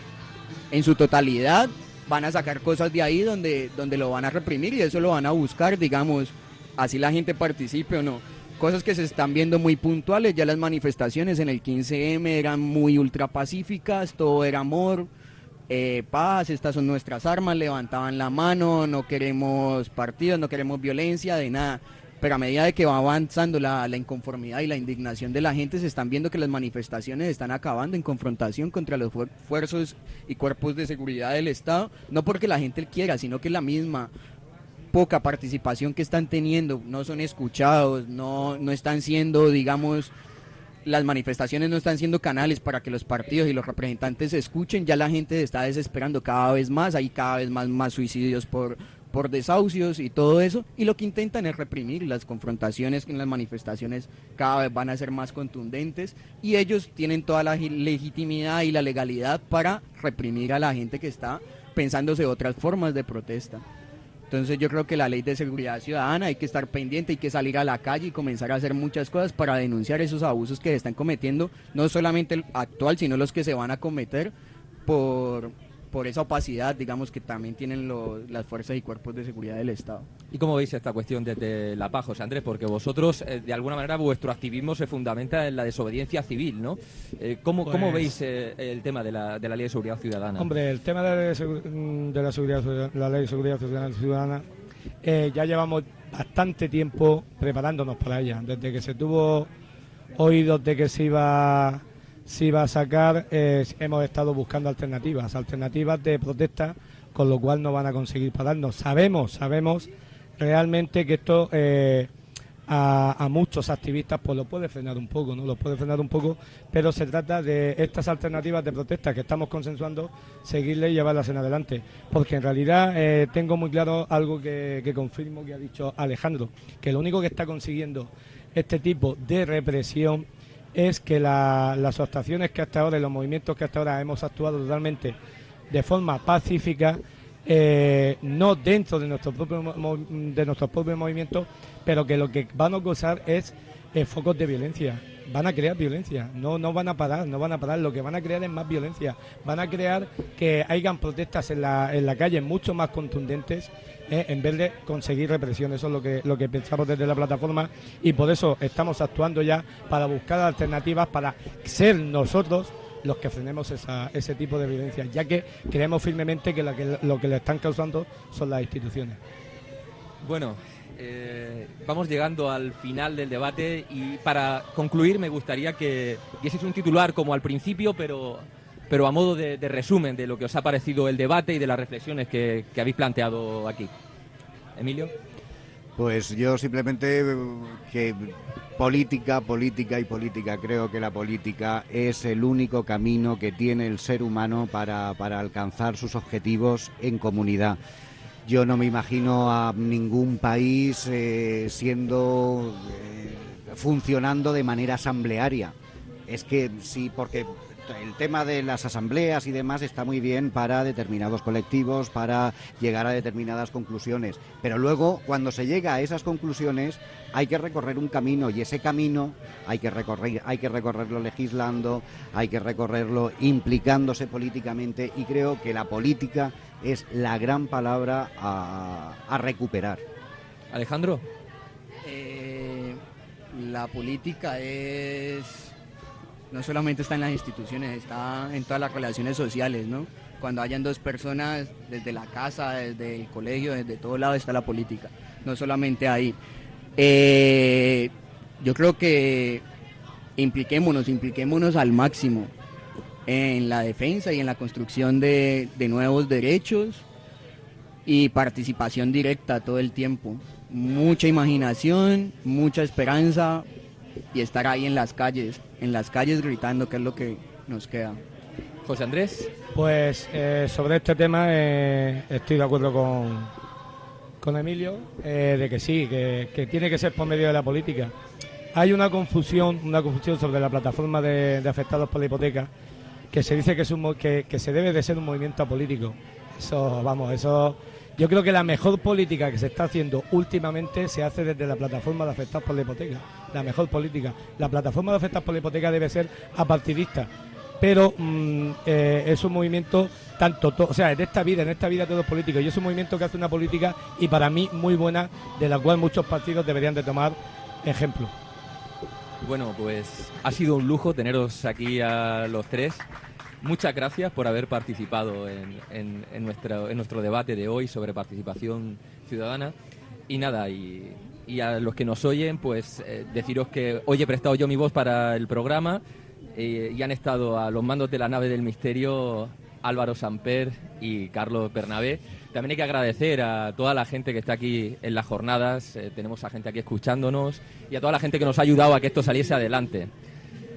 totalidad. Van a sacar cosas de ahí donde lo van a reprimir y eso lo van a buscar, digamos, así la gente participe o no. Cosas que se están viendo muy puntuales, ya las manifestaciones en el 15M eran muy ultra pacíficas, todo era amor, paz, estas son nuestras armas, levantaban la mano, no queremos partidos, no queremos violencia, de nada. pero a medida de que va avanzando la inconformidad y la indignación de la gente, se están viendo que las manifestaciones están acabando en confrontación contra los fuerzas y cuerpos de seguridad del Estado, no porque la gente quiera, sino que la misma poca participación que están teniendo, no son escuchados, no están siendo, digamos, las manifestaciones no están siendo canales para que los partidos y los representantes se escuchen, ya la gente se está desesperando cada vez más, hay cada vez más suicidios por desahucios y todo eso, y lo que intentan es reprimir. Las confrontaciones en las manifestaciones cada vez van a ser más contundentes y ellos tienen toda la legitimidad y la legalidad para reprimir a la gente que está pensándose otras formas de protesta. Entonces yo creo que la ley de seguridad ciudadana hay que estar pendiente, hay que salir a la calle y comenzar a hacer muchas cosas para denunciar esos abusos que se están cometiendo, no solamente el actual, sino los que se van a cometer por esa opacidad, digamos, que también tienen las fuerzas y cuerpos de seguridad del Estado. ¿Y cómo veis esta cuestión desde la PAJ, José Andrés? Porque vosotros, de alguna manera, vuestro activismo se fundamenta en la desobediencia civil, ¿no? ¿Cómo veis el tema de la Ley de Seguridad Ciudadana? Hombre, el tema de la Ley de Seguridad Ciudadana, ya llevamos bastante tiempo preparándonos para ella. Desde que se tuvo oídos de que se iba a sacar, hemos estado buscando alternativas de protesta, con lo cual no van a conseguir pararnos. Sabemos realmente que esto a muchos activistas pues lo puede frenar un poco, ¿no? Los puede frenar un poco, pero se trata de estas alternativas de protesta que estamos consensuando, seguirle y llevarlas en adelante, porque en realidad tengo muy claro algo que confirmo que ha dicho Alejandro, que lo único que está consiguiendo este tipo de represión es que las actuaciones que hasta ahora y los movimientos que hasta ahora hemos actuado totalmente de forma pacífica, no dentro de nuestros propios movimientos, pero que lo que van a causar es focos de violencia. Van a crear violencia, no van a parar, lo que van a crear es más violencia, van a crear que hayan protestas en la calle mucho más contundentes, en vez de conseguir represión. Eso es lo que pensamos desde la plataforma, y por eso estamos actuando ya para buscar alternativas, para ser nosotros los que frenemos ese tipo de violencia, ya que creemos firmemente que lo que le están causando son las instituciones. Bueno, vamos llegando al final del debate y para concluir me gustaría que dieseis un titular como al principio, pero a modo de resumen de lo que os ha parecido el debate y de las reflexiones que habéis planteado aquí. Emilio. Pues yo simplemente que política. Creo que la política es el único camino que tiene el ser humano para alcanzar sus objetivos en comunidad. Yo no me imagino a ningún país funcionando de manera asamblearia. Es que sí, porque el tema de las asambleas y demás está muy bien para determinados colectivos, para llegar a determinadas conclusiones, pero luego cuando se llega a esas conclusiones hay que recorrer un camino, y ese camino hay que recorrerlo legislando, hay que recorrerlo implicándose políticamente, y creo que la política es la gran palabra a recuperar. Alejandro. La política no solamente está en las instituciones, está en todas las relaciones sociales, ¿no? Cuando hayan dos personas, desde la casa, desde el colegio, desde todo lado está la política, no solamente ahí. Yo creo que impliquémonos al máximo en la defensa y en la construcción de nuevos derechos y participación directa todo el tiempo. Mucha imaginación, mucha esperanza y estar ahí en las calles gritando, que es lo que nos queda. José Andrés. Pues sobre este tema estoy de acuerdo con Emilio, de que sí, que tiene que ser por medio de la política. Hay una confusión sobre la plataforma de afectados por la hipoteca, que se dice que se debe de ser un movimiento político. Eso yo creo que la mejor política que se está haciendo últimamente se hace desde la plataforma de afectados por la hipoteca. La mejor política. La plataforma de afectados por la hipoteca debe ser apartidista, pero es un movimiento en esta vida todo es político, y es un movimiento que hace una política, y para mí muy buena, de la cual muchos partidos deberían de tomar ejemplo. Bueno, pues ha sido un lujo teneros aquí a los tres. Muchas gracias por haber participado en nuestro debate de hoy sobre participación ciudadana. Y nada, y y a los que nos oyen, pues deciros que hoy he prestado yo mi voz para el programa y han estado a los mandos de la nave del misterio Álvaro Samper y Carlos Bernabé. También hay que agradecer a toda la gente que está aquí en las jornadas, tenemos a gente aquí escuchándonos y a toda la gente que nos ha ayudado a que esto saliese adelante.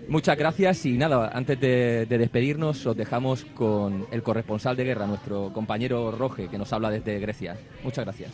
Muchas gracias y nada, antes de despedirnos os dejamos con el corresponsal de guerra, nuestro compañero Roge, que nos habla desde Grecia. Muchas gracias.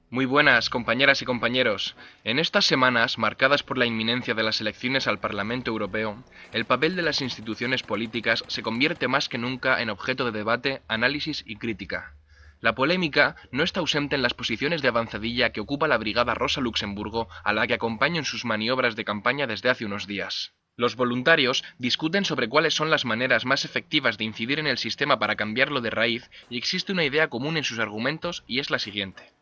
Muy buenas, compañeras y compañeros. En estas semanas, marcadas por la inminencia de las elecciones al Parlamento Europeo, el papel de las instituciones políticas se convierte más que nunca en objeto de debate, análisis y crítica. La polémica no está ausente en las posiciones de avanzadilla que ocupa la Brigada Rosa Luxemburgo, a la que acompaño en sus maniobras de campaña desde hace unos días. Los voluntarios discuten sobre cuáles son las maneras más efectivas de incidir en el sistema para cambiarlo de raíz y existe una idea común en sus argumentos y es la siguiente.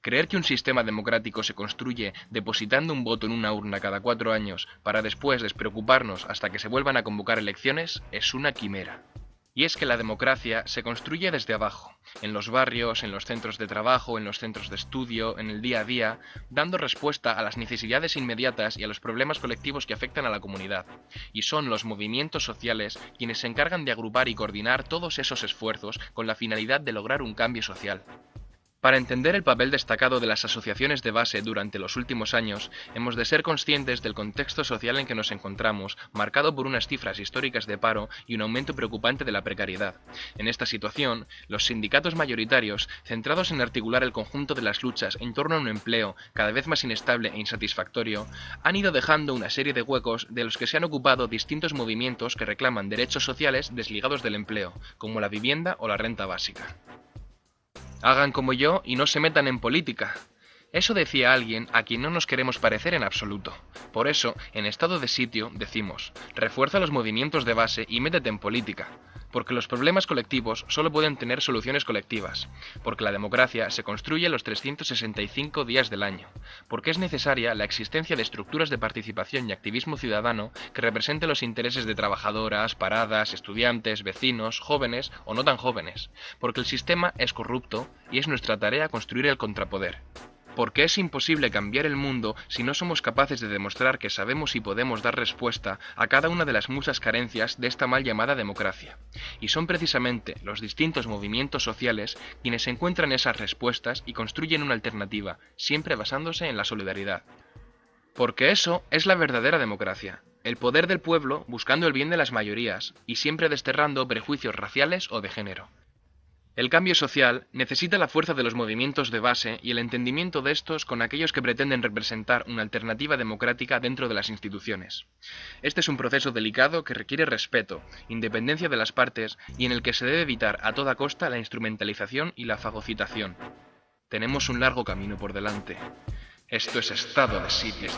Creer que un sistema democrático se construye depositando un voto en una urna cada 4 años para después despreocuparnos hasta que se vuelvan a convocar elecciones es una quimera. Y es que la democracia se construye desde abajo, en los barrios, en los centros de trabajo, en los centros de estudio, en el día a día, dando respuesta a las necesidades inmediatas y a los problemas colectivos que afectan a la comunidad. Y son los movimientos sociales quienes se encargan de agrupar y coordinar todos esos esfuerzos con la finalidad de lograr un cambio social. Para entender el papel destacado de las asociaciones de base durante los últimos años, hemos de ser conscientes del contexto social en que nos encontramos, marcado por unas cifras históricas de paro y un aumento preocupante de la precariedad. En esta situación, los sindicatos mayoritarios, centrados en articular el conjunto de las luchas en torno a un empleo cada vez más inestable e insatisfactorio, han ido dejando una serie de huecos de los que se han ocupado distintos movimientos que reclaman derechos sociales desligados del empleo, como la vivienda o la renta básica. Hagan como yo y no se metan en política. Eso decía alguien a quien no nos queremos parecer en absoluto. Por eso, en estado de sitio, decimos, refuerza los movimientos de base y métete en política. Porque los problemas colectivos solo pueden tener soluciones colectivas. Porque la democracia se construye los 365 días del año. Porque es necesaria la existencia de estructuras de participación y activismo ciudadano que representen los intereses de trabajadoras, paradas, estudiantes, vecinos, jóvenes o no tan jóvenes. Porque el sistema es corrupto y es nuestra tarea construir el contrapoder. Porque es imposible cambiar el mundo si no somos capaces de demostrar que sabemos y podemos dar respuesta a cada una de las muchas carencias de esta mal llamada democracia. Y son precisamente los distintos movimientos sociales quienes encuentran esas respuestas y construyen una alternativa, siempre basándose en la solidaridad. Porque eso es la verdadera democracia, el poder del pueblo buscando el bien de las mayorías y siempre desterrando prejuicios raciales o de género. El cambio social necesita la fuerza de los movimientos de base y el entendimiento de estos con aquellos que pretenden representar una alternativa democrática dentro de las instituciones. Este es un proceso delicado que requiere respeto, independencia de las partes y en el que se debe evitar a toda costa la instrumentalización y la fagocitación. Tenemos un largo camino por delante. Esto es estado de sitio.